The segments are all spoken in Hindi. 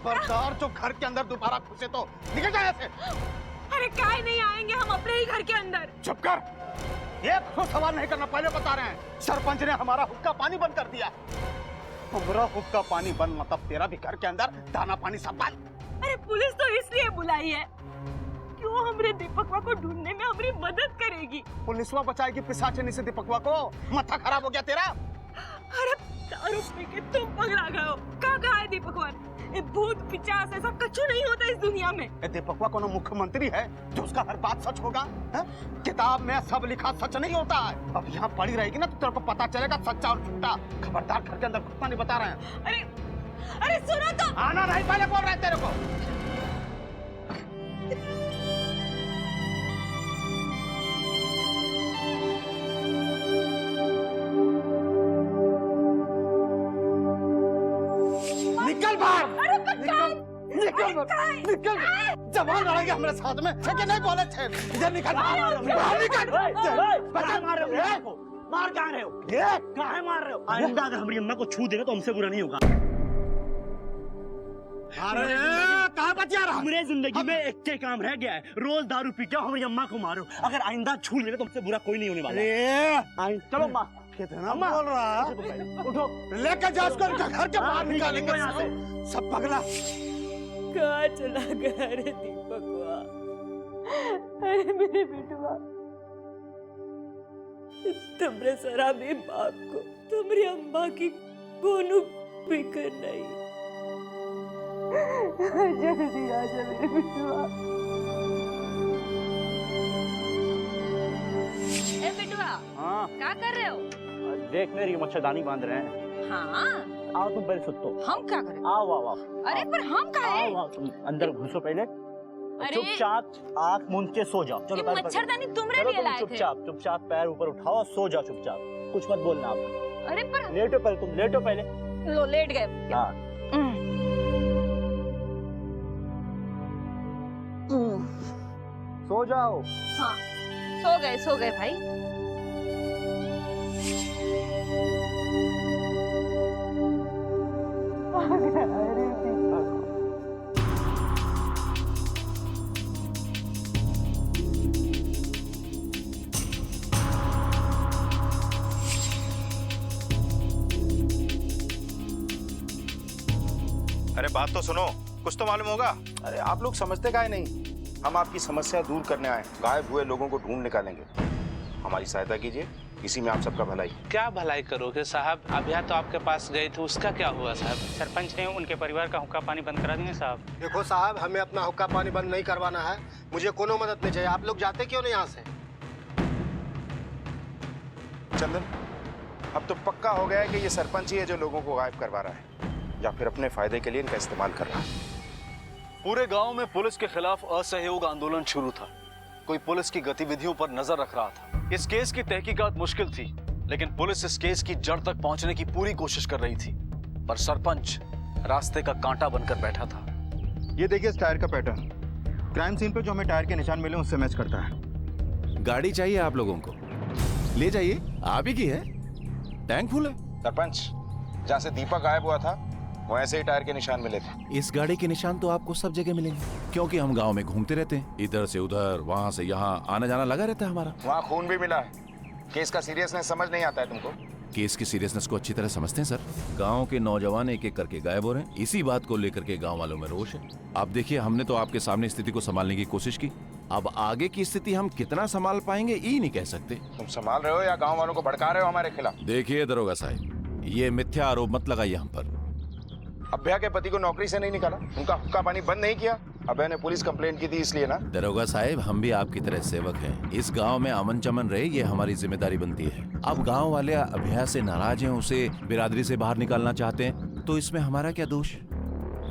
खबरदार जो घर के अंदर दोबारा घुसे तो निकल जाए ऐसे। अरे काहे नहीं आएंगे हम अपने ही घर के अंदर। चुप कर, एक तो सवाल नहीं करना, पहले बता रहे हैं। सरपंच ने हमारा हुक्का पानी बंद कर दिया। हमारा हुक्का पानी बंद मतलब तेरा भी घर के अंदर दाना पानी सब बंद। अरे पुलिस तो इसलिए बुलाई है क्यों हमरे दीपकवा को ढूंढने में हमारी मदद करेगी। पुलिसवा बचाएगी पिशाचिनी से दीपकवा को। माथा खराब हो गया तेरा। अरे दारू पी के तुम पगला गए हो। कहाँ है दीपकवा? ये भूत पिचास ऐसा कछु नहीं होता इस दुनिया में। दीपकवा कोनो मुख्यमंत्री है जो उसका हर बात सच होगा? किताब में सब लिखा सच नहीं होता है। अब यहाँ पड़ी रहेगी ना तो तेरे को पता चलेगा सच्चा और झूठा। खबरदार घर के अंदर घुसना नहीं बता रहे हैं। अरे सुनो तो। आना नहीं पहले बोल रहे हैं तेरे को। निकल बाहर। निकल जवान लड़ेंगे हमारे साथ में। ठीक है नहीं बोले थे। इधर निकल बाहर निकल। मार कहाँ रहे हो? कहाँ मार रहे हो? आइंदा अगर हमारी अम्मा को छू देगा तो हमसे बुरा नहीं होगा। अरे कहाँ बचा रहा? हमारे जिंदगी में एक के काम रह गया है, रोज दारू पी के हमारी अम्मा को मारो। अगर आइंदा छू लेगा तो हमसे बुरा कोई नहीं होने वाला। चलो अम्मा। कितना बोल रहा है? उठो, लेकर जा उसको घर के बाहर निकालेंगे सब पगला। कहाँ चला गया रे दीपकवा? अरे मेरे बेटवा, तुमरे शराबी बाप को तुम्हारी अम्मा की कोनो फिक्र नहीं। जल्दी आ जा मेरे बेटवा। ए बेटवा, हाँ क्या कर रहे हो? देख मेरी मच्छरदानी बांध रहे हैं। हाँ आओ तुम पहले सुतो। हम क्या करें? आओ आओ आओ। अरे पर हम कहाँ हैं? आओ तुम अंदर घुसो पहले। अरे चुपचाप आँख मूंद के सो जाओ। चलो पैर मच्छरदानी तुमरे लिए लाए थे। चुपचाप पैर ऊपर उठाओ और सो जाओ चुपचाप। कुछ मत बोलना आप। अरे पर लेटो पहले, तुम लेटो पहले। लो लेट गए। हाँ सो जाओ। हाँ सो गए भाई। अरे बात तो सुनो, कुछ तो मालूम होगा। अरे आप लोग समझते काहे नहीं? हम आपकी समस्या दूर करने आए, गायब हुए लोगों को ढूंढ निकालेंगे। हमारी सहायता कीजिए, इसी में आप सबका भलाई। क्या भलाई करोगे साहब? अभिया तो आपके पास गए थे, उसका क्या हुआ साहब? सरपंच ने उनके परिवार का हुक्का पानी बंद करा दिए साहब। देखो साहब, हमें अपना हुक्का पानी बंद नहीं करवाना है। मुझे कोनो मदद नहीं चाहिए। आप लोग जाते क्यों नहीं यहाँ से? चंदन, अब तो पक्का हो गया है कि ये सरपंच ही है जो लोगों को गायब करवा रहा है, या फिर अपने फायदे के लिए इनका इस्तेमाल कर रहा है। पूरे गांव में पुलिस के खिलाफ असहयोग आंदोलन शुरू था। कोई पुलिस की गतिविधियों पर नजर रख रहा था। इस केस की तहकीकात मुश्किल थी, लेकिन पुलिस इस केस की जड़ तक पहुंचने की पूरी कोशिश कर रही थी, पर सरपंच रास्ते का कांटा बनकर बैठा था। ये देखिए इस टायर का पैटर्न, क्राइम सीन पे जो हमें टायर के निशान मिले उससे मैच करता है। गाड़ी चाहिए आप लोगों को? ले जाइए, आप ही की है, टैंक फुल है। सरपंच, जहाँ से दीपक गायब हुआ था वहाँ से ही टायर के निशान मिले थे। इस गाड़ी के निशान तो आपको सब जगह मिलेंगे, क्योंकि हम गांव में घूमते रहते हैं, इधर से उधर, वहाँ से यहाँ आना जाना लगा रहता है हमारा। वहाँ खून भी मिला है। केस का सीरियसनेस समझ नहीं आता है तुमको? केस की सीरियसनेस को अच्छी तरह समझते हैं सर। गांव के नौजवान एक एक करके गायब हो रहे हैं, इसी बात को लेकर के गांव वालों में रोष है। आप देखिए, हमने तो आपके सामने स्थिति को संभालने की कोशिश की, अब आगे की स्थिति हम कितना संभाल पाएंगे ये नहीं कह सकते। तुम संभाल रहे हो या गाँव वालों को भड़का रहे हो हमारे खिलाफ? देखिए दरोगा साहब, ये मिथ्या आरोप मत लगाइए हम पर। अभ्या के पति को नौकरी से नहीं निकाला, उनका हुक्का पानी बंद नहीं किया, अभय ने पुलिस कंप्लेंट की थी इसलिए ना। दरोगा साहब, हम भी आपकी तरह सेवक हैं। इस गांव में अमन चमन रहे, ये हमारी जिम्मेदारी बनती है। अब गांव वाले अभया से नाराज हैं, उसे बिरादरी से बाहर निकालना चाहते हैं, तो इसमें हमारा क्या दोष?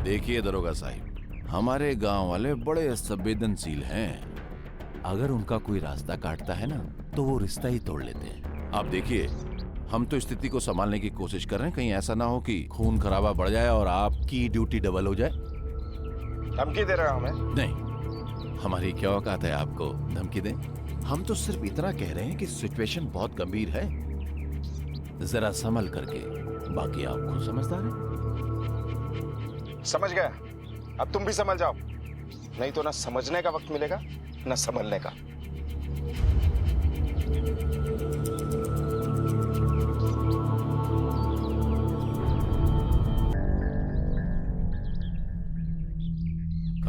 देखिए दरोगा साहब, हमारे गांव वाले बड़े संवेदनशील हैं। अगर उनका कोई रास्ता काटता है ना, तो वो रिश्ता ही तोड़ लेते हैं। आप देखिए, हम तो स्थिति को संभालने की कोशिश कर रहे हैं, कहीं ऐसा ना हो कि खून खराबा बढ़ जाए और आपकी ड्यूटी डबल हो जाए। धमकी दे रहे हो हमें? नहीं, हमारी क्या औकात है आपको धमकी दें? हम तो सिर्फ इतना कह रहे हैं कि सिचुएशन बहुत गंभीर है, जरा संभल करके, बाकी आप खुद समझदार हैं। समझ गया, अब तुम भी समझ जाओ, नहीं तो ना समझने का वक्त मिलेगा ना संभलने का।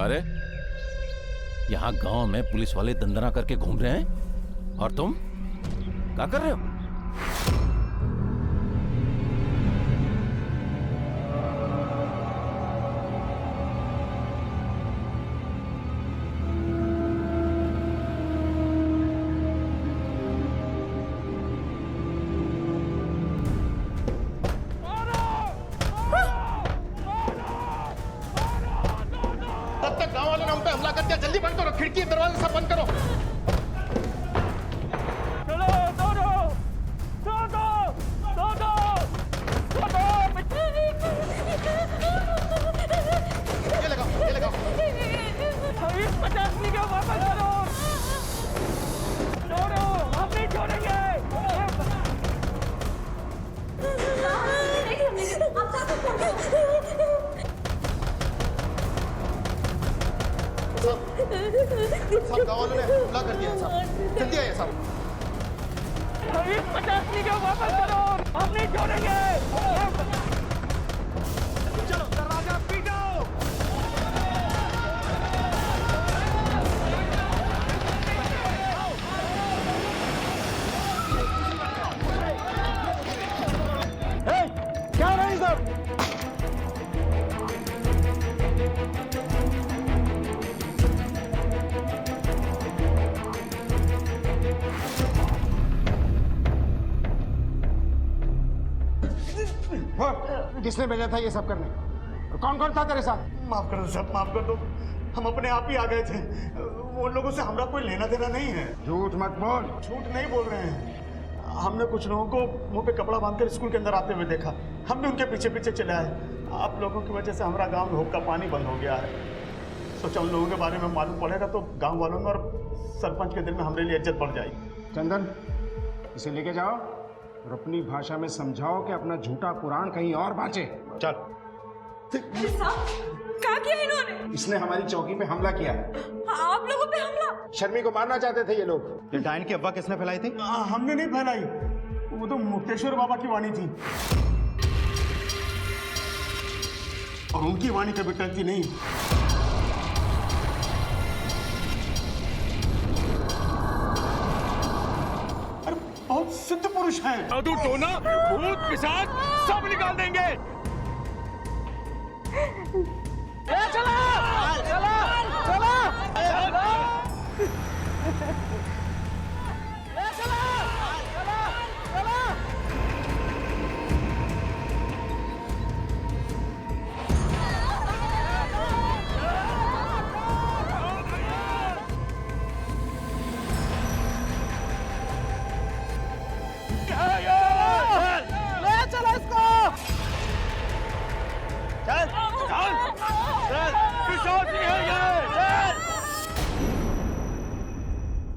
अरे यहाँ गांव में पुलिस वाले दंदना करके घूम रहे हैं और तुम क्या कर रहे हो? तब तक गांव वालों ने हम पे हमला कर दिया, जल्दी बंद करो, खिड़की दरवाजे सब बंद करो। ये लगाओ, ये लगाओ। सब गांव वालों ने हमला कर दिया साहब, जल्दी आइए साहब। चलो दरवाजा पीटो। क्या रहे सब? किसने भेजा था ये सब करने? कौन कौन था तेरे साथ? माफ कर दो साहब, माफ कर दो। हम अपने आप ही आ गए थे। वो लोगों से हमारा कोई लेना देना नहीं है। झूठ मत बोल। झूठ नहीं बोल रहे हैं। हमने कुछ लोगों को मुंह पे कपड़ा बांधकर स्कूल के अंदर आते हुए देखा। हम भी उनके पीछे पीछे चले आए। आप लोगों की वजह से हमारा गांव में हुक्का पानी बंद हो गया है। सोचा उन लोगों के बारे में मालूम पड़ेगा तो गांव वालों में और सरपंच के दिल में हमारे लिए इज्जत बढ़ जाएगी। चंदन, इसे लेके जाओ और अपनी भाषा में समझाओ कि अपना झूठा पुराण कहीं और बांचे। चल। क्या किया इन्होंने? इसने हमारी चौकी पे हमला किया है। आप लोगों पे हमला? शर्मी को मारना चाहते थे ये लोग। ये डायन की अफवाह किसने फैलाई थी? हमने नहीं फैलाई, वो तो मुक्तेश्वर बाबा की वाणी थी और उनकी वाणी कभी टलती नहीं। अरे बहुत सिद्ध पुरुष हैं। जादू टोना भूत पिशाच सब निकाल देंगे। चला चला चला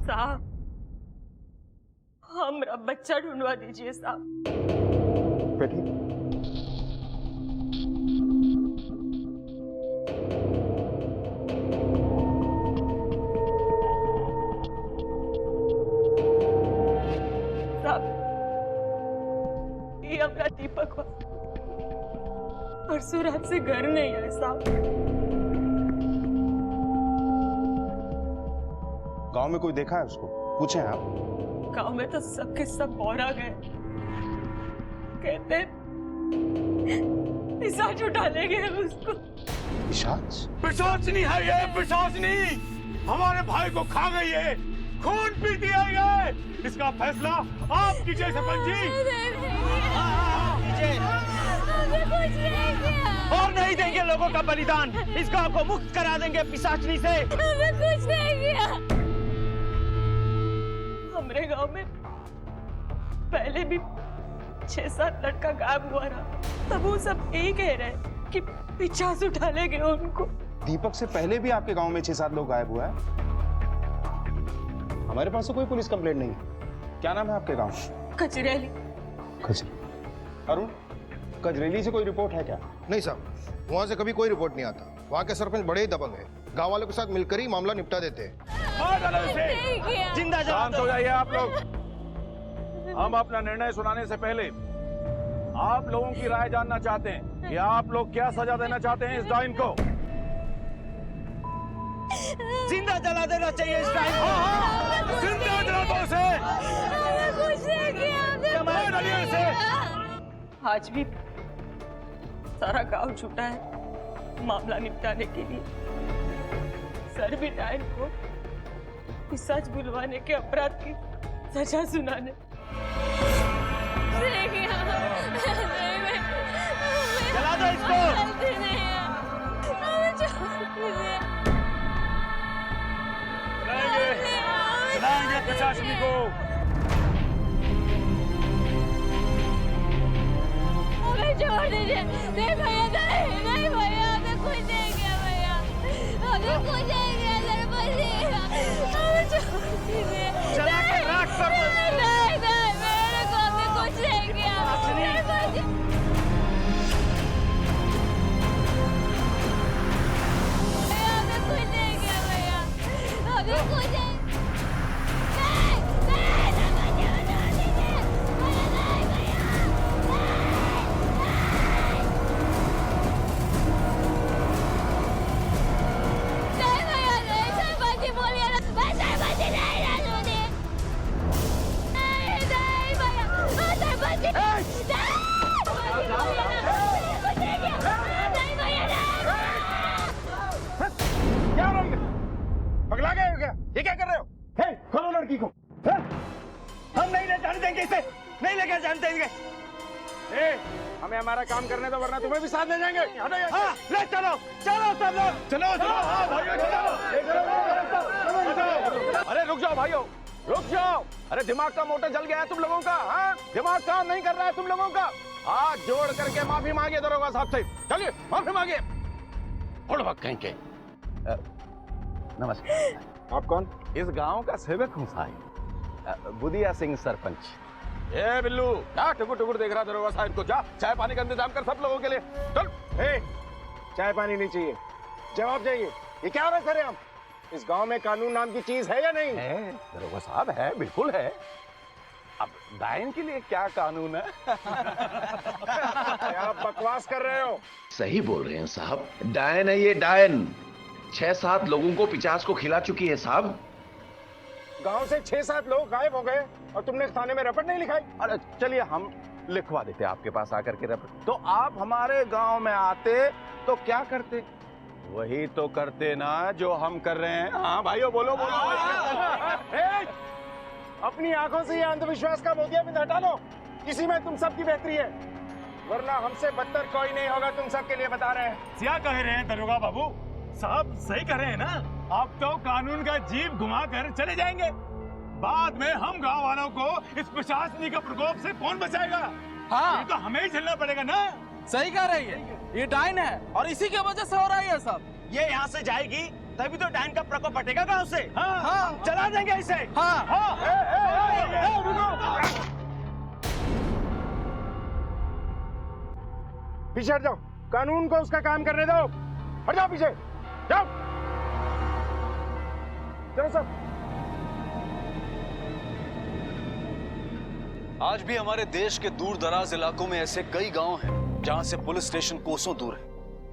साहब, हमारा बच्चा ढूंढवा दीजिए साहब। बेटी, साहब, ये हमारा दीपक हुआ। परसों रात से घर नहीं है साहब। गांव में कोई देखा है उसको? पूछे हैं आप? गांव में तो सबके सब बोरा गए। कहते पिशाच उठा ले गए उसको। पिशाच? पिशाचनी है ये, पिशाचनी हमारे भाई को खा गई है, खून पीती है ये। इसका फैसला आप कीजिए सरपंच जी। और नहीं देंगे लोगों का बलिदान। इस गांव को मुक्त करा देंगे पिशाचनी से। कुछ नहीं किया। हमारे गांव में पहले भी 6-7 लड़का गायब हुआ रहा। तब वो सब यही कह रहे हैं कि पिशाच उठा ले गए उनको। दीपक से पहले भी आपके गांव में 6-7 लोग गायब हुआ है। हमारे पास तो कोई पुलिस कंप्लेंट नहीं है। क्या नाम है आपके गांव? कचरेली। खजरी। अरुण, कजरेली से कोई रिपोर्ट है क्या? नहीं साहब, वहाँ से कभी कोई रिपोर्ट नहीं आता। वहाँ के सरपंच बड़े ही दबंग हैं। गांव वालों के साथ मिलकर ही मामला निपटा देते हैं। जिंदा शांत हो जाइए आप लोग। हम अपना निर्णय सुनाने से पहले आप लोगों की राय जानना चाहते हैं कि आप लोग क्या सजा देना चाहते हैं इस डाइन को। जिंदा जला देना चाहिए इस डाइन को। जिंदा जला दो उसे। मार डालिए इसे। आज भी सारा गांव जुटा है मामला निपटाने के लिए। सर भी डायन को सच बुलवाने के अपराध की सजा सुनाने। जला दो इसको। चलाएंगे प्रशासनी को। छोड़ दीजिए। नहीं भैया, नहीं भैया, हमें कुछ नहीं किया भैया, हमें कुछ नहीं किया सरपंच जी, हमें छोड़ दीजिए। चला के रख सरपंच। नहीं मेरे को हमें कुछ नहीं किया सरपंच जी। भैया हमें कुछ नहीं किया भैया, हमें कुछ नहीं। पगला गए हो क्या? ये क्या कर रहे हो? खोलो लड़की को। हम नहीं ले जाने देंगे इसे, नहीं लेकर जाने देंगे। हमें हमारा काम करने दो वरना तुम्हें भी साथ ले जाएंगे। हाँ, ले चलो चलो सब लोग चलो चलो। हाँ भाइयों चलो। अरे रुक जाओ भाइयों, रुक जाओ। अरे दिमाग का मोटर जल गया है तुम लोगों का। हाँ, दिमाग काम नहीं कर रहा है तुम लोगों का। हाथ जोड़ करके माफी मांगिए दरोगा साहब से। चलिए माफी मांगिए। कहीं के नमस्कार। आप कौन? इस गांव का सेवक हूँ साहिब, बुदिया सिंह सरपंच। ए बिल्लू, क्या टुकुर टुकुर देख रहा दरोगा साहब को? जा चाय पानी का इंतजाम कर सब लोगों के लिए। चल। चाय पानी नहीं चाहिए, जवाब चाहिए। ये क्या हो रहा है सर? हम इस गांव में कानून नाम की चीज है या नहीं? है दरोगा साहब, है, बिल्कुल है। अब डायन के लिए क्या कानून है? आप बकवास कर रहे हो। सही बोल रहे हैं साहब, डायन है ये, डायन। 6-7 लोगों को 50 को खिला चुकी है साहब। गांव से 6-7 लोग गायब हो गए और तुमने थाने में रपट नहीं लिखाई? अरे चलिए हम लिखवा देते आपके पास आकर के रपट। तो आप हमारे गांव में आते तो क्या करते? वही तो करते ना जो हम कर रहे हैं। हाँ भाइयों बोलो बोलो। अपनी आंखों से ये अंधविश्वास का मोतिया बिंद हटा लो। इसी में तुम सबकी बेहतरी है, वरना हमसे बदतर कोई नहीं होगा। तुम सबके लिए बता रहे हैं। क्या कह रहे हैं दरोगा बाबू साहब? सही कह रहे हैं ना? आप तो कानून का जीभ घुमा कर चले जाएंगे, बाद में हम गांव वालों को इस प्रशासनी का प्रकोप से कौन बचाएगा? हाँ, ये तो हमें ही झेलना पड़ेगा ना। सही कह रही है, ये डायन है और इसी की वजह से हो रहा है सब। ये यहाँ से जाएगी तभी तो डायन का प्रकोप हटेगा गांव से। हाँ, हाँ, चला देंगे इसे। हाँ, हाँ। पीछे हट जाओ, कानून को उसका काम करने दो। हट जाओ पीछे, जाओ। चलो सब। आज भी हमारे देश के दूर दराज इलाकों में ऐसे कई गांव हैं जहां से पुलिस स्टेशन कोसों दूर है,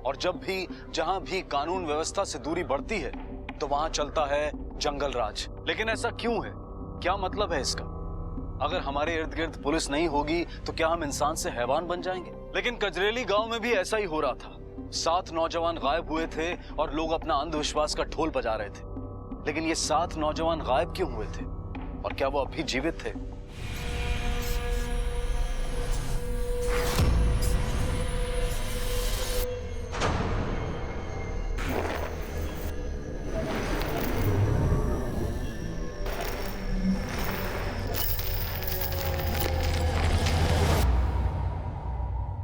और जब भी जहां भी कानून व्यवस्था से दूरी बढ़ती है तो वहां चलता है जंगल राज। लेकिन ऐसा क्यों है? क्या मतलब है इसका? अगर हमारे इर्द गिर्द पुलिस नहीं होगी तो क्या हम इंसान से हैवान बन जाएंगे? लेकिन कजरेली गांव में भी ऐसा ही हो रहा था। 7 नौजवान गायब हुए थे और लोग अपना अंधविश्वास का ढोल बजा रहे थे। लेकिन ये 7 नौजवान गायब क्यों हुए थे और क्या वो अभी जीवित थे?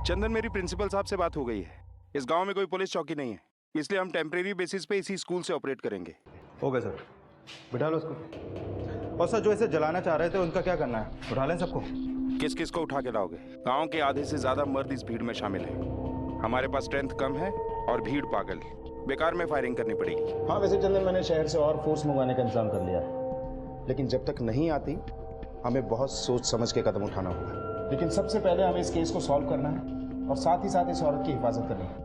चंदन, मेरी प्रिंसिपल साहब से बात हो गई है। इस गांव में कोई पुलिस चौकी नहीं है, इसलिए हम टेम्परेरी बेसिस पे इसी स्कूल से ऑपरेट करेंगे। हो गया सर, बिठा लो उसको। और सर, जो इसे जलाना चाह रहे थे उनका क्या करना है? उठा लें सबको। किस किस को उठा के लाओगे? गांव के आधे से ज्यादा मर्द इस भीड़ में शामिल हैं। हमारे पास स्ट्रेंथ कम है और भीड़ पागल। बेकार में फायरिंग करनी पड़ेगी। हाँ वैसे चंदन, मैंने शहर से और फोर्स मंगवाने का इंतजाम कर लिया है, लेकिन जब तक नहीं आती हमें बहुत सोच समझ के कदम उठाना होगा। लेकिन सबसे पहले हमें इस केस को सॉल्व करना है और साथ ही साथ इस औरत की हिफाजत करनी है,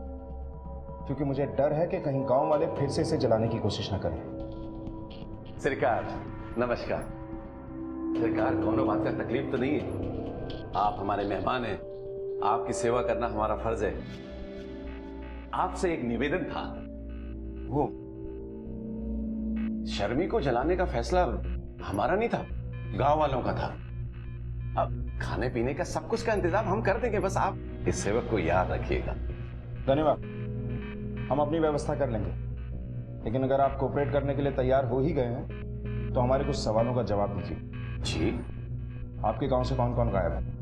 क्योंकि मुझे डर है कि कहीं गांव वाले फिर से इसे जलाने की कोशिश न करें। सरकार नमस्कार। सरकार कोनो बात का तकलीफ तो नहीं है? आप हमारे मेहमान हैं, आपकी सेवा करना हमारा फर्ज है। आपसे एक निवेदन था, वो शर्मी को जलाने का फैसला हमारा नहीं था, गांव वालों का था। अब खाने पीने का सब कुछ का इंतजाम हम कर देंगे, बस आप इस सेवक को याद रखिएगा। धन्यवाद, हम अपनी व्यवस्था कर लेंगे, लेकिन अगर आप कोऑपरेट करने के लिए तैयार हो ही गए हैं तो हमारे कुछ सवालों का जवाब दीजिए। जी? आपके गांव से कौन कौन गायब है?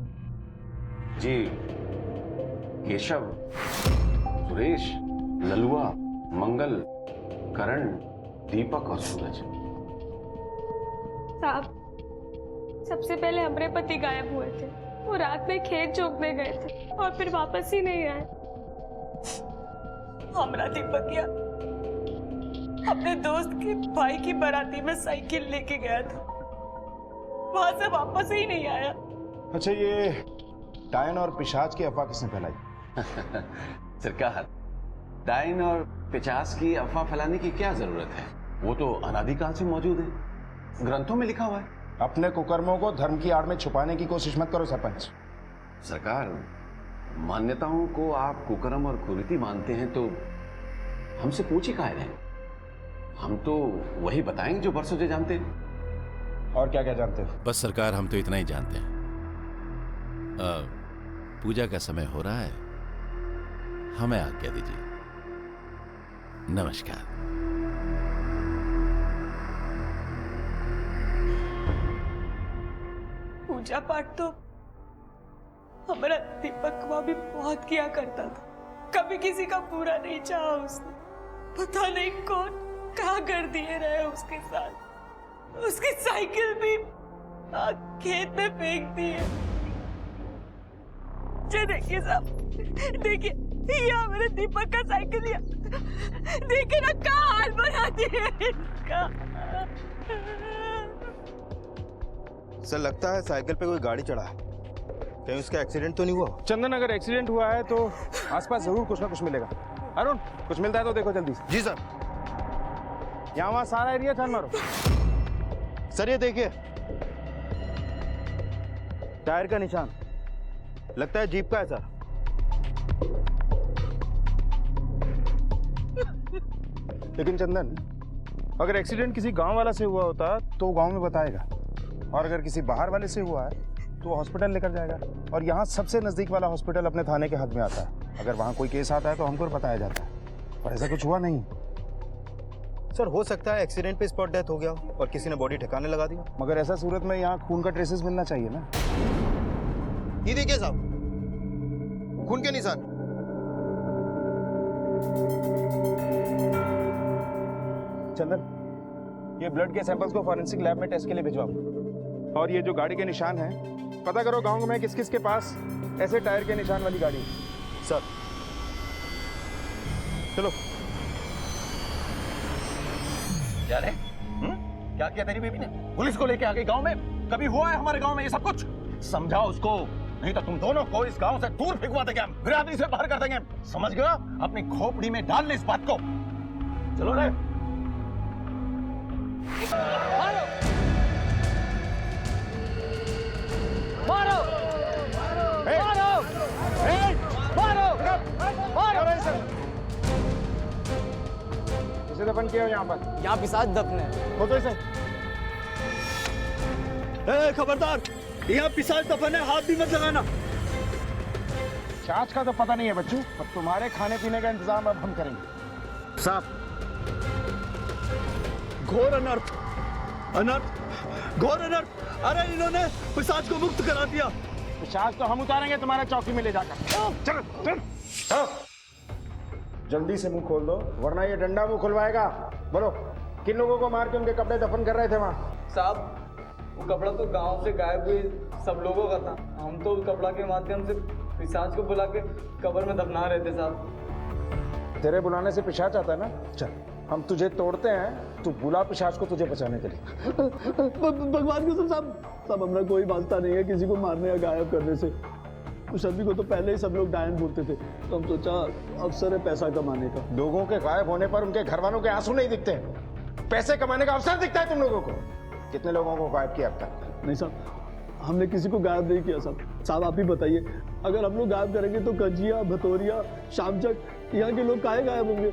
जी, केशव, सुरेश, ललुआ, मंगल, करण, दीपक और सूरज। साहब, सबसे पहले हमारे पति गायब हुए थे। वो रात में खेत जोतने गए थे और फिर वापस ही नहीं आए। हमारा दीपकिया अपने दोस्त के भाई की बाराती में साइकिल लेके गया था, वहां से वापस ही नहीं आया। अच्छा, ये डायन और पिशाच की अफवाह किसने फैलाई? सरकार, डायन और पिशाच की अफवाह फैलाने की क्या जरूरत है? वो तो अनादिकाल से मौजूद है, ग्रंथों में लिखा हुआ है। अपने कुकर्मों को धर्म की आड़ में छुपाने की कोशिश मत करो सरपंच। सरकार, मान्यताओं को आप कुकर्म और कुरीति मानते हैं तो हमसे पूछी काहे रहे? हम तो वही बताएंगे जो बरसों से जानते हैं। और क्या क्या जानते हो? बस सरकार, हम तो इतना ही जानते हैं। पूजा का समय हो रहा है, हमें आज्ञा दीजिए। नमस्कार। पूजा पाठ तो हमारा दीपक वहां भी बहुत किया करता था, कभी किसी का पूरा नहीं चाहा उसने। पता नहीं कौन क्या कर दिए रहे उसके साथ। उसकी साइकिल भी खेत में फेंक दी है। ये देखिए साहब, देखिए ये मेरे दीपक का साइकिल, देखिए ना क्या हाल बना दिए इसका। सर, लगता है साइकिल पे कोई गाड़ी चढ़ा है। कहीं उसका एक्सीडेंट तो नहीं हुआ? चंदन, अगर एक्सीडेंट हुआ है तो आसपास जरूर कुछ ना कुछ मिलेगा। अरुण, कुछ मिलता है तो देखो जल्दी से। जी सर। यहाँ वहाँ सारा एरिया छान मारो। सर ये देखिए, टायर का निशान, लगता है जीप का है सर। लेकिन चंदन, अगर एक्सीडेंट किसी गांव वाला से हुआ होता तो गांव में बताएगा, और अगर किसी बाहर वाले से हुआ है तो हॉस्पिटल लेकर जाएगा, और यहाँ सबसे नजदीक वाला हॉस्पिटल अपने थाने के हद में आता है। अगर वहाँ कोई केस आता है तो हमको बताया जाता है, पर ऐसा कुछ हुआ नहीं। सर, हो सकता है एक्सीडेंट पे स्पॉट डेथ हो गया और किसी ने बॉडी ठिकाने लगा दिया। मगर ऐसा सूरत में यहाँ खून का ट्रेसेस मिलना चाहिए ना। ये देखिए साहब, खून के निशान। चंदन, ये ब्लड के सैंपल्स को फॉरेंसिक लैब में टेस्ट के लिए भिजवाओ। और ये जो गाड़ी के निशान हैं, पता करो गांव में किस किस के पास ऐसे टायर के निशान वाली गाड़ी है। सर चलो। क्या रे? क्या किया तेरी बीबी ने? पुलिस को लेके आ गई गांव में? कभी हुआ है हमारे गांव में ये सब कुछ? समझाओ उसको, नहीं तो तुम दोनों को इस गांव से दूर फेंकवा देंगे हम, बिरादरी से बाहर कर देंगे। समझ गया? अपनी खोपड़ी में डाल ले इस बात को। चलो रे। मारो मारो मारो मारो मारो। इसे दफन किया यहाँ पर? यहाँ पिशाच दफन है। हो तो इसे। खबरदार, यहाँ पिशाच दफन है, हाथ भी मत लगाना। पिशाच का तो पता नहीं है बच्चू, पर तुम्हारे खाने पीने का इंतजाम अब हम करेंगे। साहब, घोर अनर्थ, अनर्थ, घोर अनर्थ। अरे इन्होंने पिशाच को मुक्त करा दिया। पिशाच तो हम उतारेंगे तुम्हारे चौकी में ले जाकर। चल चल जल्दी से मुंह खोल दो, वरना ये डंडा मुंह खुलवाएगा। बोलो, किन लोगों को मार के उनके कपड़े दफन कर रहे थे वहां? साहब, वो कपड़ा तो गांव से गायब हुए सब लोगों का था। हम तो उस कपड़ा के माध्यम से पिशाच को बुला के कब्र में दफना रहे थे साहब। तेरे बुलाने से पिशाच आता है ना? चल हम तुझे तोड़ते हैं, तू बुला पिशाच को तुझे बचाने के लिए। भगवान कसम साहब हमारा कोई वास्ता नहीं है किसी को मारने या गायब करने से। उस आदमी को तो पहले ही सब लोग डायन बोलते थे, तो हम सोचा अवसर है पैसा कमाने का। लोगों के गायब होने पर उनके घर वालों के आंसू नहीं दिखते, पैसे कमाने का अवसर दिखता है तुम लोगों को। कितने लोगों को गायब किया अब तक? नहीं साहब, हमने किसी को गायब नहीं किया साहब आप ही बताइए, अगर हम लोग गायब करेंगे तो कजिया, भतौरिया, शामचक, यहाँ के लोग काहे गायब होंगे?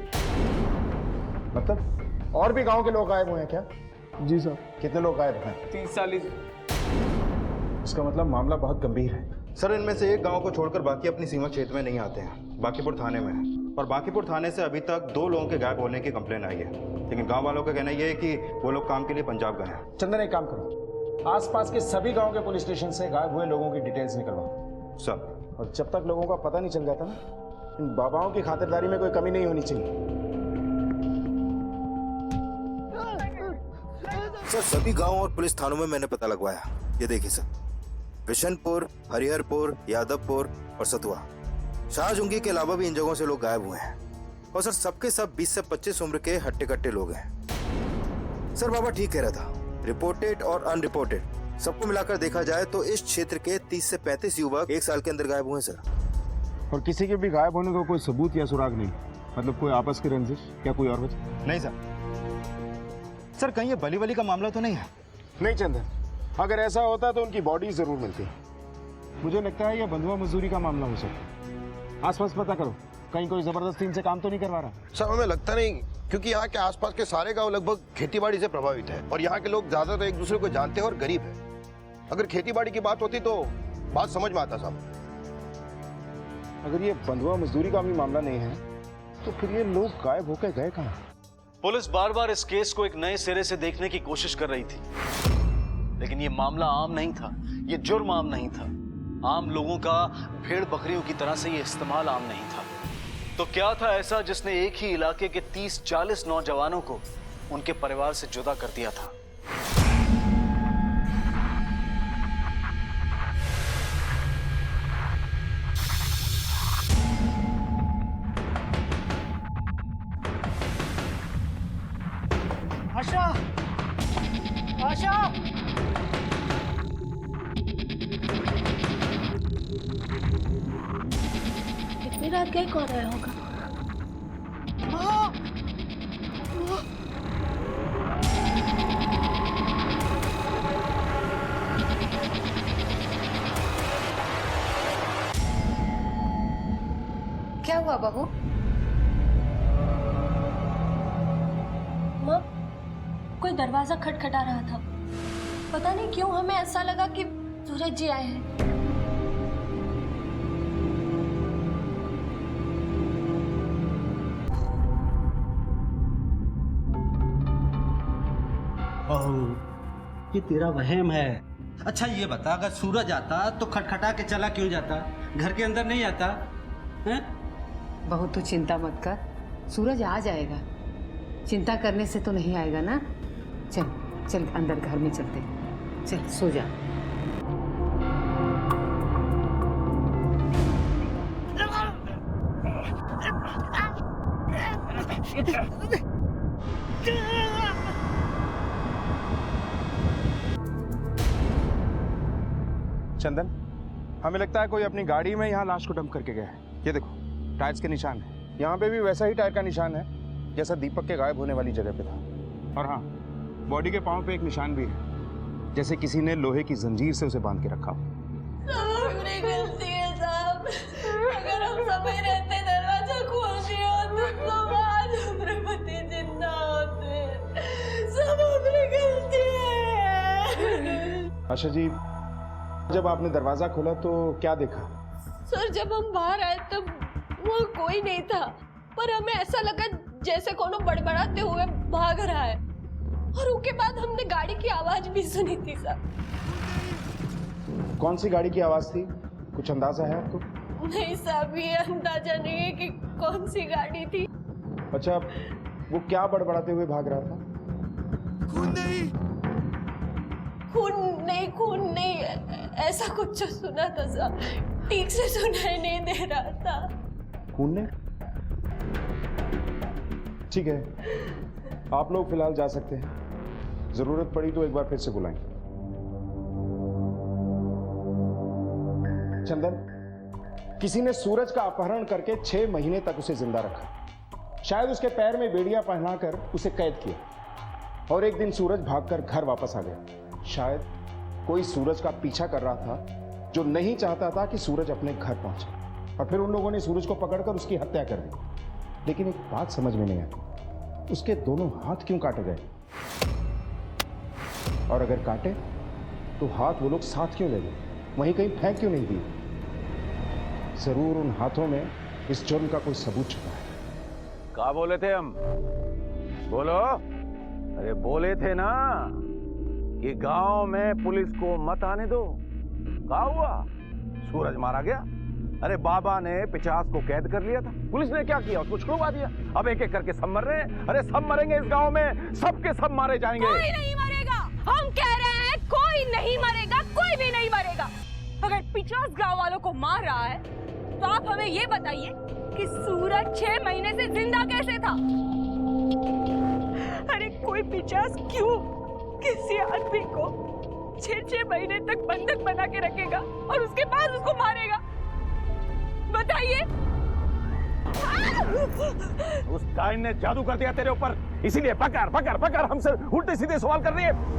मतलब और भी गांव के लोग गायब हुए हैं क्या? जी साहब। कितने लोग गायब हैं? 30-40। इसका मतलब मामला बहुत गंभीर है। सर, इनमें से एक गांव को छोड़कर बाकी अपनी सीमा क्षेत्र में नहीं आते हैं, बांकीपुर थाने में है। और बांकीपुर थाने से अभी तक 2 लोगों के गायब होने की कंप्लेन आई है, लेकिन गांव वालों का कहना यह है कि वो लोग काम के लिए पंजाब गए हैं। चंदन, एक काम करो, आसपास के सभी गांव के पुलिस स्टेशन से गायब हुए लोगों की डिटेल्स निकलवाओ। सर। और जब तक लोगों का पता नहीं चल जाता ना, इन बाबाओं की खातिरदारी में कोई कमी नहीं होनी चाहिए। सर, सभी गांव और पुलिस थानों में मैंने पता लगवाया। ये देखिए सर, बिशनपुर, हरिहरपुर, यादवपुर और सतुआ, शाहजूंगी के अलावा भी इन जगहों से लोग गायब हुए हैं। और सर, सबके सब 20 से 25 उम्र के हट्टे कट्टे लोग हैं। सर, बाबा ठीक कह रहा था, रिपोर्टेड और अनरिपोर्टेड सबको मिलाकर देखा जाए तो इस क्षेत्र के 30 से 35 युवक 1 साल के अंदर गायब हुए सर। और किसी के भी गायब होने का कोई सबूत या सुराग नहीं? मतलब कोई आपस की रंजिश या कोई और वजह? नहीं सर। सर, कहीं ये बली वली का मामला तो नहीं है? नहीं चंदन, अगर ऐसा होता तो उनकी बॉडी जरूर मिलती। मुझे लगता है यह बंधुआ मजदूरी का मामला हो सकता। आसपास पता करो, कहीं कोई जबरदस्ती इनसे काम तो नहीं करवा रहा? सर, हमें लगता नहीं, क्योंकि यहाँ के आसपास के सारे गांव लगभग खेतीबाड़ी से प्रभावित है और यहाँ के लोग ज्यादातर एक दूसरे को जानते हैं और गरीब है। अगर खेतीबाड़ी की बात होती तो बात समझ में आता साहब। अगर ये बंधुआ मजदूरी का भी मामला नहीं है तो फिर ये लोग गायब होकर गए कहाँ? पुलिस बार बार इस केस को एक नए सिरे से देखने की कोशिश कर रही थी, लेकिन ये मामला आम नहीं था, ये जुर्म आम नहीं था। आम लोगों का भेड़ बकरियों की तरह से ये इस्तेमाल आम नहीं था। तो क्या था ऐसा जिसने एक ही इलाके के 30-40 नौजवानों को उनके परिवार से जुदा कर दिया था? आशा! आशा! इतनी रात गए कौन आया होगा? क्या हुआ बहू? माँ, कोई दरवाजा खटखटा रहा था। पता नहीं क्यों हमें ऐसा लगा कि सूरज जी आए हैं। ये तेरा वहम है। अच्छा ये बता, अगर सूरज आता तो खटखटा के चला क्यों जाता? घर के अंदर नहीं आता हैं? बहू तू चिंता मत कर, सूरज आ जाएगा। चिंता करने से तो नहीं आएगा ना। चल चल अंदर घर में चलते, चल सो जा। चंदन, हमें लगता है कोई अपनी गाड़ी में यहाँ लाश को डंप करके गया है। ये देखो, टायर्स के निशान है। यहाँ पे भी वैसा ही टायर का निशान है जैसा दीपक के गायब होने वाली जगह पे था। और हाँ, बॉडी के पांव पे एक निशान भी है, जैसे किसी ने लोहे की जंजीर से उसे बांध के रखा हो। हमारी गलती है साहब। अगर हम समय रहते दरवाजा खोल दिया होता तो आज हमारे पति जिंदा होते। सब हमारी गलती है। आशा जी, जब आपने दरवाजा खोला तो क्या देखा? सर, जब हम बाहर आए तब वहाँ कोई नहीं था, पर हमें ऐसा लगा जैसे कोनो बड़बड़ाते हुए भाग रहा है। और उसके बाद हमने गाड़ी की आवाज भी सुनी थी सर। कौन सी गाड़ी की आवाज थी? कुछ अंदाजा है आपको? नहीं साहब, ये अंदाजा नहीं है कि कौन सी गाड़ी थी। अच्छा, वो क्या बड़बड़ाते हुए भाग रहा था? खून नहीं, खून नहीं ऐसा कुछ जो सुना था साहब, ठीक से सुनाई नहीं दे रहा था। खून ने? ठीक है, आप लोग फिलहाल जा सकते हैं, जरूरत पड़ी तो एक बार फिर से बुलाएंगे। चंदन, किसी ने सूरज का अपहरण करके 6 महीने तक उसे जिंदा रखा, शायद उसके पैर में बेड़ियां पहनाकर उसे कैद किया और एक दिन सूरज भागकर घर वापस आ गया। शायद कोई सूरज का पीछा कर रहा था जो नहीं चाहता था कि सूरज अपने घर पहुंचे, और फिर उन लोगों ने सूरज को पकड़कर उसकी हत्या कर दी। लेकिन एक बात समझ में नहीं आती, उसके दोनों हाथ क्यों काटे गए? और अगर काटे तो हाथ वो लोग साथ क्यों ले गए, वहीं कहीं फेंक क्यों नहीं दिए? जरूर उन हाथों में इस जुर्म का कोई सबूत छुपा है। क्या बोले थे हम? बोलो। अरे बोले थे ना कि गांव में पुलिस को मत आने दो। क्या हुआ? सूरज मारा गया। अरे बाबा ने 50 को कैद कर लिया था, पुलिस ने क्या किया? उसको छुड़वा दिया। अब एक एक करके सब मर रहे हैं। अरे सब मरेंगे इस गांव में, सबके सब मारे जाएंगे। कोई नहीं मरेगा, हम कह रहे हैं कोई नहीं मरेगा, कोई भी नहीं मरेगा। अगर 50 गांव वालों को मार रहा है तो आप हमें ये बताइए कि सूरज 6 महीने से जिंदा कैसे था? अरे कोई 50 क्यों किसी आदमी को 6 महीने तक बंधक बना के रखेगा और उसके बाद उसको मारेगा? बताइए। उस काइन ने जादू कर दिया तेरे ऊपर, इसीलिए पकड़ पकड़ पकड़ हमसे उल्टे सीधे सवाल कर रही है।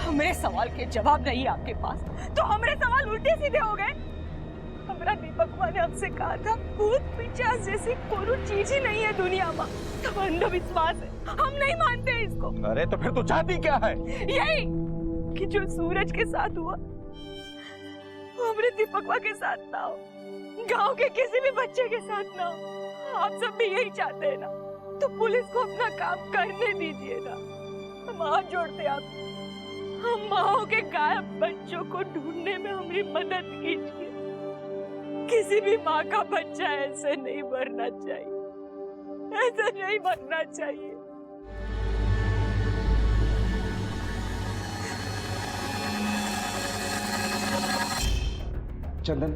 हमारे सवाल के जवाब नहीं आपके पास तो हमारे सवाल उल्टे सीधे हो गए। हमारा दीपक ने हमसे कहा था भूत पिशाच जैसी कोई चीज ही नहीं है दुनिया में, तो अंधविश्वास है, हम नहीं मानते इसको। अरे तो फिर तू चाहती क्या है? यही कि जो सूरज के साथ हुआ वो हमारे दीपकवा के साथ ना हो, गांव के किसी भी बच्चे के साथ ना हो। आप सब भी यही चाहते हैं ना, तो पुलिस को अपना काम करने दीजिए ना। हम हाथ जोड़ते आप, हम माओ के गायब बच्चों को ढूंढने में हमारी मदद कीजिए। किसी भी माँ का बच्चा ऐसे नहीं मरना चाहिए, ऐसे नहीं मरना चाहिए। चंदन,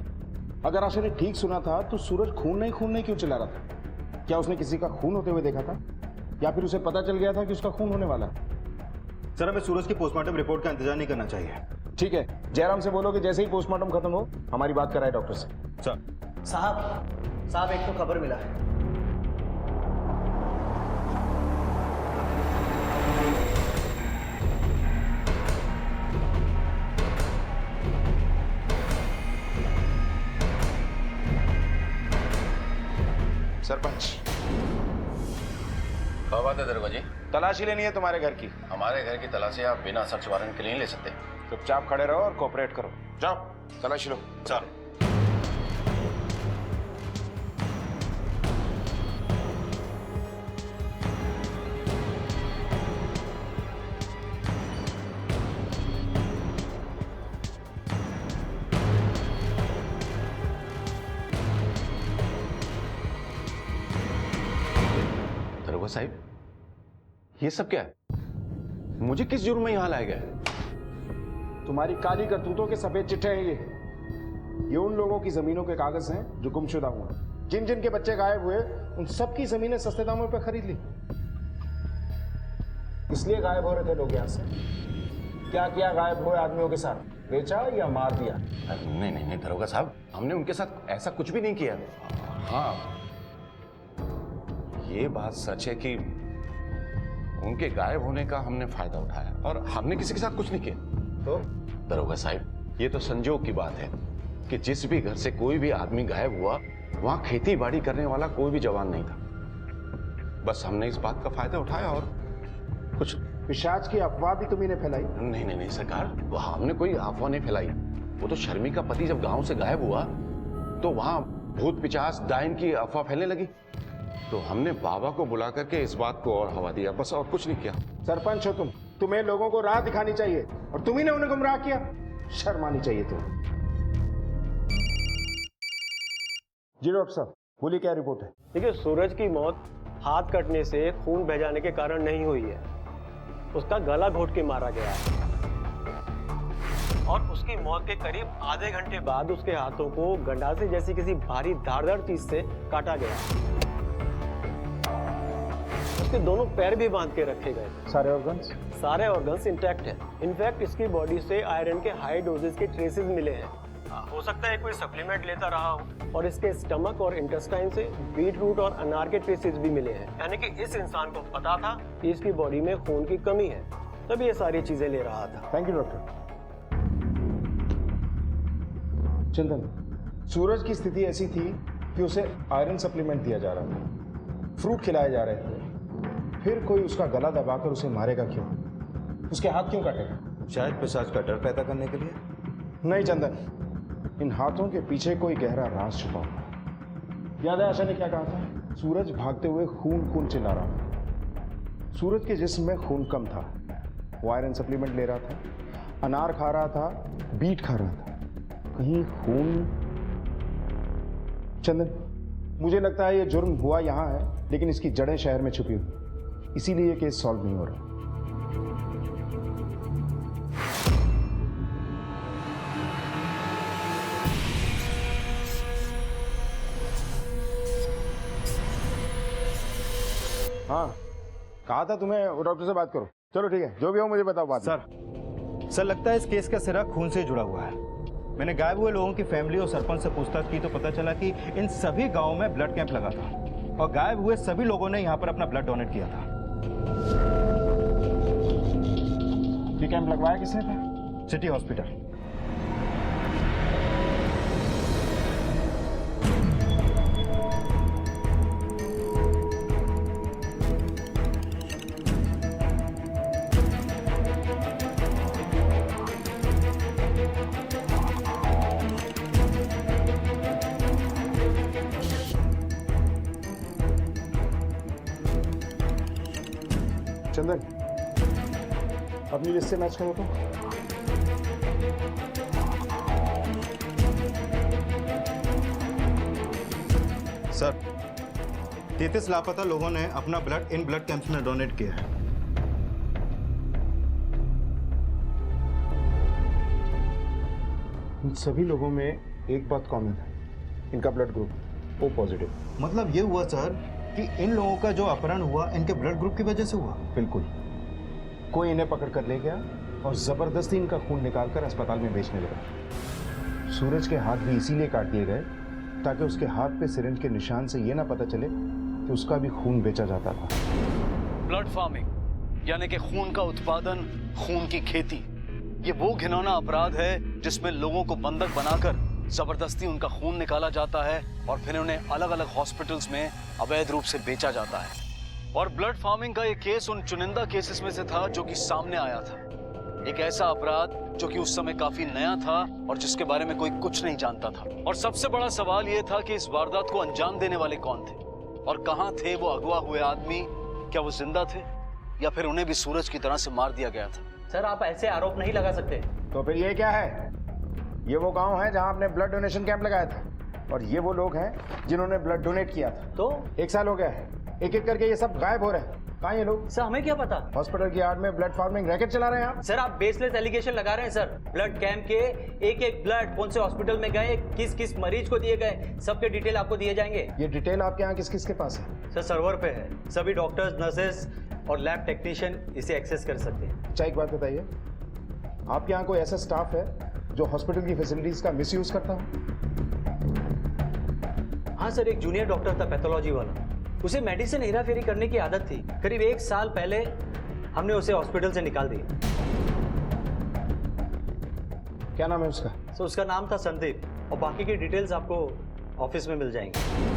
अगर आशा ने ठीक सुना था तो सूरज खून नहीं क्यों चिल्ला रहा था? क्या उसने किसी का खून होते हुए देखा था, या फिर उसे पता चल गया था कि उसका खून होने वाला है? सर, हमें सूरज की पोस्टमार्टम रिपोर्ट का इंतजार नहीं करना चाहिए। ठीक है, जयराम से बोलो कि जैसे ही पोस्टमार्टम खत्म हो हमारी बात कराए डॉक्टर से। सर। साहब एक तो खबर मिला है। सरपंच, क्या बात है दरोगा जी? तलाशी लेनी है तुम्हारे घर की। हमारे घर की तलाशी आप बिना सर्च वारंट के लिए नहीं ले सकते। चुपचाप खड़े रहो और कोऑपरेट करो। जाओ तलाशी लो। सर। दरोगा साहब, ये सब क्या है? मुझे किस जुर्म में यहां लाया गया है? तुम्हारी काली करतूतों के सफेद चिट्ठे हैं ये उन लोगों की जमीनों के कागज हैं जो गुमशुदा हुए। जिन जिन के बच्चे गायब हुए उन सबकी जमीनें सस्ते दामों पर खरीद ली, इसलिए गायब हो रहे थे लोग यहाँ से। क्या किया गायब हुए आदमियों के साथ? बेचा या मार दिया? नहीं नहीं नहीं दरोगा साहब, हमने उनके साथ ऐसा कुछ भी नहीं किया। हाँ, ये बात सच है कि उनके गायब होने का हमने फायदा उठाया और हमने किसी के साथ कुछ नहीं किया। तो दरोगा साहब, ये तो संजोग की बात है कि जिस भी घर से कोई भी आदमी गायब हुआ वहां खेती बाड़ी करने वाला कोई भी जवान नहीं था। बस हमने इस बात का फायदा उठाया और कुछ। पिशाच की अफवाह भी तुम्ही ने फैलाई? नहीं नहीं नहीं सरकार, वहां हमने कोई अफवाह नहीं फैलाई। वो तो शर्मी का पति जब गांव से गायब हुआ तो वहां भूत पिशाच डायन की अफवाह फैलने लगी, तो हमने बाबा को बुला करके इस बात को और हवा दिया, बस और कुछ नहीं किया। सरपंच हो तुम, तुम्हें लोगों को राह दिखानी चाहिए और तुम्ही ने उन्हें गुमराह किया। शर्म आनी चाहिए तुम्हें। जी डॉक्टर साहब, बोलिए क्या रिपोर्ट है? देखिए, सूरज की मौत हाथ कटने से खून बह जाने के कारण नहीं हुई है। उसका गला घोट के मारा गया है और उसकी मौत के करीब आधे घंटे बाद उसके हाथों को गंडासे जैसी किसी भारी धारदार चीज से काटा गया। उसके दोनों पैर भी बांध के रखे गए थे। सारे ऑर्गन्स इंटैक्ट हैं। इनफैक्ट इसकी बॉडी से आयरन के हाई डोजेस के ट्रेसेस मिले हैं। हो सकता है कोई सप्लीमेंट लेता रहा हो। और इसके स्टमक और इंटेस्टाइन से बीट रूट और अनार के ट्रेसेस भी मिले हैं। यानी कि इस इंसान को पता था कि इसकी बॉडी में खून की कमी है, तभी ये सारी चीजें ले रहा था। Thank you doctor. चंदन, सूरज की स्थिति ऐसी थी कि उसे आयरन सप्लीमेंट दिया जा रहा था, फ्रूट खिलाए जा रहे थे, फिर कोई उसका गला दबाकर उसे मारेगा क्यों? उसके हाथ क्यों काटेगा? शायद पिशाच का डर पैदा करने के लिए। नहीं चंदन, इन हाथों के पीछे कोई गहरा राज छुपा हुआ। याद है आशा ने क्या कहा था? सूरज भागते हुए खून खून चिल्ला रहा था। सूरज के जिस्म में खून कम था, वो आयरन सप्लीमेंट ले रहा था, अनार खा रहा था, बीट खा रहा था, कहीं खून। चंदन, मुझे लगता है ये जुर्म हुआ यहां है, लेकिन इसकी जड़ें शहर में छुपी हुई, इसीलिए ये केस सॉल्व नहीं हो रहा। हाँ, कहा था तुम्हें वो डॉक्टर से बात करो। चलो ठीक है, जो भी हो मुझे बताओ बात। सर लगता है इस केस का सिरा खून से जुड़ा हुआ है। मैंने गायब हुए लोगों की फैमिली और सरपंच से पूछताछ की तो पता चला कि इन सभी गांवों में ब्लड कैंप लगा था और गायब हुए सभी लोगों ने यहां पर अपना ब्लड डोनेट किया था। ये कैंप लगवाया किसने था? City hospital. चंदन, अपनी लिस्ट से मैच करो तो। सर 33 लापता लोगों ने अपना ब्लड इन ब्लड कैंप्स में डोनेट किया है। इन सभी लोगों में एक बात कॉमन है, इनका ब्लड ग्रुप ओ पॉजिटिव। मतलब ये हुआ सर कि इन लोगों का जो अपहरण हुआ इनके ब्लड ग्रुप की वजह से हुआ। बिल्कुल, कोई इन्हें पकड़ कर ले गया और जबरदस्ती इनका खून निकालकर अस्पताल में बेचने लगा। सूरज के हाथ भी इसीलिए काट दिए गए ताकि उसके हाथ पे सिरिंज के निशान से ये ना पता चले कि उसका भी खून बेचा जाता था। ब्लड फार्मिंग यानी कि खून का उत्पादन, खून की खेती, ये वो घिनौना अपराध है जिसमें लोगों को बंधक बनाकर जबरदस्ती उनका खून निकाला जाता है और फिर उन्हें अलग अलग हॉस्पिटल्स में अवैध रूप से बेचा जाता है। और ब्लड फार्मिंग का ये केस उन चुनिंदा केसेस में से था जो कि सामने आया था। एक ऐसा अपराध जो कि उस समय काफी नया था और जिसके बारे में कोई कुछ नहीं जानता था। और सबसे बड़ा सवाल ये था कि इस वारदात को अंजाम देने वाले कौन थे और कहाँ थे वो अगवा हुए आदमी? क्या वो जिंदा थे या फिर उन्हें भी सूरज की तरह से मार दिया गया था? सर, आप ऐसे आरोप नहीं लगा सकते। तो फिर ये क्या है? ये वो गांव है जहां आपने ब्लड डोनेशन कैंप लगाया था और ये वो लोग हैं जिन्होंने ब्लड डोनेट किया था। तो 1 साल हो गया है, एक एक करके ये सब गायब हो रहे हैं। कहाँ ये लोग? सर, हमें क्या पता? हॉस्पिटल की यार्ड में ब्लड फार्मिंग रैकेट चला रहे हैं आप। सर, आप बेसलेस एलिगेशन लगा रहे हैं सर। ब्लड कैंप के एक एक ब्लड कौन से हॉस्पिटल में गए, किस किस मरीज को दिए गए, सबके डिटेल आपको दिए जाएंगे। ये डिटेल आपके यहाँ किस किस के पास है? सर, सर्वर पे है। सभी डॉक्टर्स, नर्सेस और लैब टेक्नीशियन इसे एक्सेस कर सकते हैं। अच्छा, एक बात बताइए, आपके यहाँ कोई ऐसा स्टाफ है जो हॉस्पिटल की फैसिलिटीज का मिसयूज करता हो? हाँ सर, एक जूनियर डॉक्टर था पैथोलॉजी वाला, उसे मेडिसिन हेराफेरी करने की आदत थी। करीब 1 साल पहले हमने उसे हॉस्पिटल से निकाल दिया। क्या नाम है उसका? सर, उसका नाम था संदीप और बाकी की डिटेल्स आपको ऑफिस में मिल जाएंगी।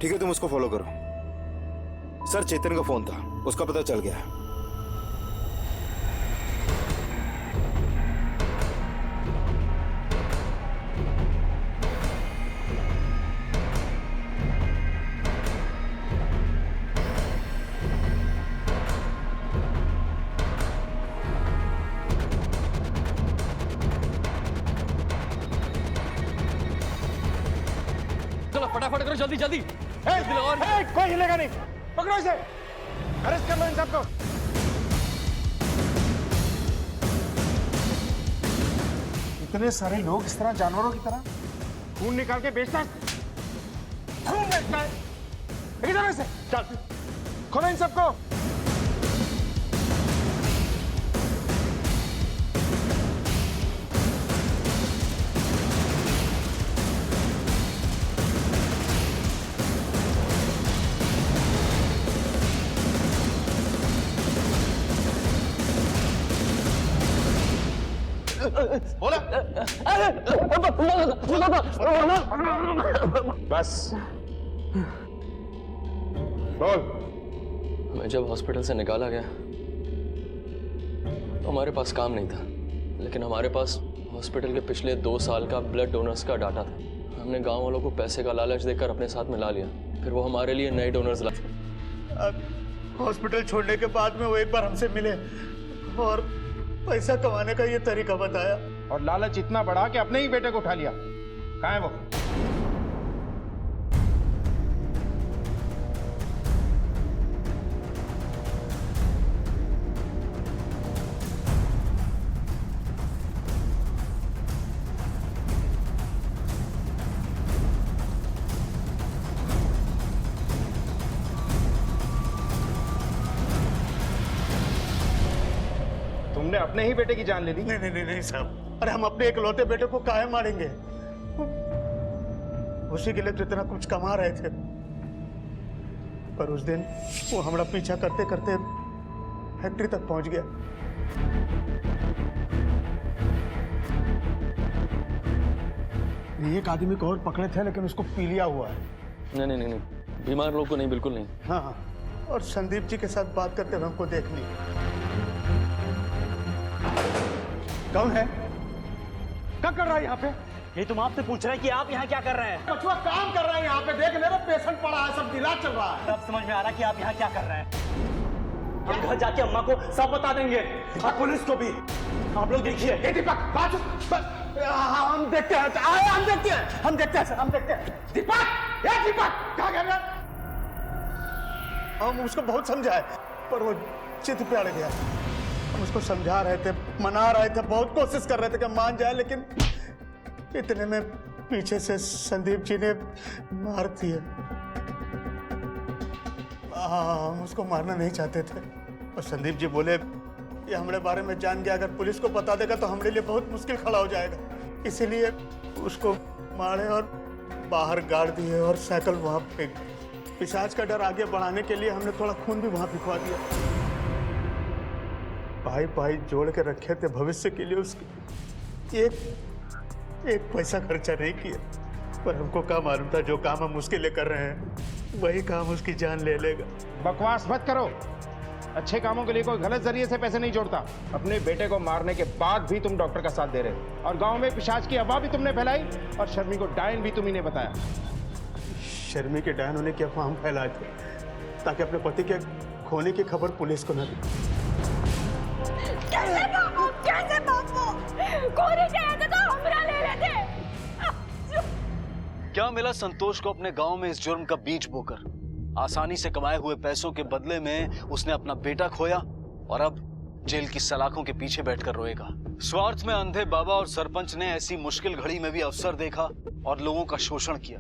ठीक है, तुम उसको फॉलो करो। सर, चेतन का फोन था, उसका पता चल गया। फटाफट करो, जल्दी जल्दी। कोई हिलेगा नहीं, पकड़ो इसे, अरेस्ट कर लो इन सबको। इतने सारे लोग इस तरह जानवरों की तरह खून निकाल के बेचता है, खून बेचता है। इधर से चल, खोलो इन सबको। बोला बस बोल। हमें जब हॉस्पिटल से निकाला गया तो हमारे पास काम नहीं था, लेकिन हमारे पास हॉस्पिटल के पिछले 2 साल का ब्लड डोनर्स का डाटा था। हमने गांव वालों को पैसे का लालच देकर अपने साथ मिला लिया, फिर वो हमारे लिए नए डोनर्स लाए। हॉस्पिटल छोड़ने के बाद में वो एक बार हमसे मिले और पैसा कमाने का ये तरीका बताया, और लालच इतना बढ़ा कि अपने ही बेटे को उठा लिया। कहाँ है वो? तुमने अपने ही बेटे की जान ले ली? नहीं नहीं नहीं नहीं साहब, अरे हम अपने इकलौते बेटे को काहे मारेंगे? उसी के लिए तो इतना कुछ कमा रहे थे, पर उस दिन वो हमारा पीछा करते करते फैक्ट्री तक पहुंच गया। एक आदमी को और पकड़े थे, लेकिन उसको पी लिया हुआ है। नहीं नहीं नहीं, बीमार लोग को नहीं, बिल्कुल नहीं। हाँ हाँ, और संदीप जी के साथ बात करते हुए हमको देख ली। कौन है? क्या कर रहा है यहाँ पे? ये तुम आपसे पूछ रहे हैं कि आप यहाँ क्या कर रहे हैं? कछुआ काम कर रहे हैं यहाँ पे, देख मेरा पेशेंट पड़ा है, सब इलाज चल रहा है। अब समझ में आ रहा है कि आप यहाँ क्या कर रहे हैं। हम घर जाके अम्मा को सब बता देंगे और पुलिस को भी। आप लोग देखिए। हम देखते हैं, हम देखते हैं, हम देखते हैं सर, हम देखते हैं। दीपक, ये दीपक क्या कह रहे? हम उसको बहुत समझाए, पर वो चित पे अड़ गया। हम उसको समझा रहे थे, मना रहे थे, बहुत कोशिश कर रहे थे कि मान जाए, लेकिन इतने में पीछे से संदीप जी ने मार दिया। हम उसको मारना नहीं चाहते थे, और संदीप जी बोले ये हमारे बारे में जान गया, अगर पुलिस को बता देगा तो हमारे लिए बहुत मुश्किल खड़ा हो जाएगा। इसीलिए उसको मारे और बाहर गाड़ दिए और साइकिल वहाँ फेंक दी। पिशाच का डर आगे बढ़ाने के लिए हमने थोड़ा खून भी वहाँ फिकवा दिया। भाई भाई जोड़ के रखे थे भविष्य के लिए, उसके एक पैसा खर्चा नहीं किया, पर हमको क्या मालूम था जो काम हम उसके लिए कर रहे हैं वही काम उसकी जान ले लेगा। बकवास मत करो, अच्छे कामों के लिए कोई गलत जरिए से पैसे नहीं जोड़ता। अपने बेटे को मारने के बाद भी तुम डॉक्टर का साथ दे रहे हो, और गांव में पिशाच की अफवाह भी तुमने फैलाई, और शर्मी को डायन भी तुम्ही ने बताया। शर्मी के डायन होने की अफवाह हम फैलाए थे ताकि अपने पति के खोने की खबर पुलिस को न दी। कैसे बाबू, कैसे बाबू? कोरी चाहिए तो हमरा ले लेते। क्या मिला संतोष को अपने गांव में इस जुर्म का बीज बोकर? आसानी से कमाए हुए पैसों के बदले में उसने अपना बेटा खोया, और अब जेल की सलाखों के पीछे बैठकर रोएगा। स्वार्थ में अंधे बाबा और सरपंच ने ऐसी मुश्किल घड़ी में भी अवसर देखा और लोगों का शोषण किया।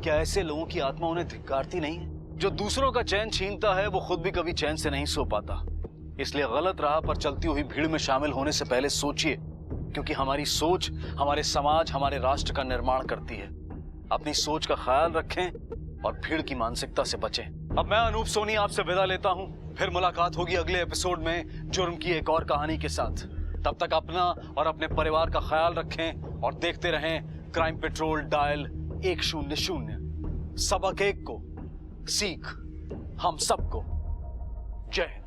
क्या ऐसे लोगों की आत्मा उन्हें धिक्कारती नहीं है? जो दूसरों का चैन छीनता है वो खुद भी कभी चैन से नहीं सो पाता। इसलिए गलत राह पर चलती हुई भीड़ में शामिल होने से पहले सोचिए, क्योंकि हमारी सोच हमारे समाज, हमारे राष्ट्र का निर्माण करती है। अपनी सोच का ख्याल रखें और भीड़ की मानसिकता से बचें। अब मैं अनूप सोनी आपसे विदा लेता हूं, फिर मुलाकात होगी अगले एपिसोड में जुर्म की एक और कहानी के साथ। तब तक अपना और अपने परिवार का ख्याल रखें और देखते रहें क्राइम पेट्रोल डायल 100। सबक एक को सीख हम सबको। जय हिंद।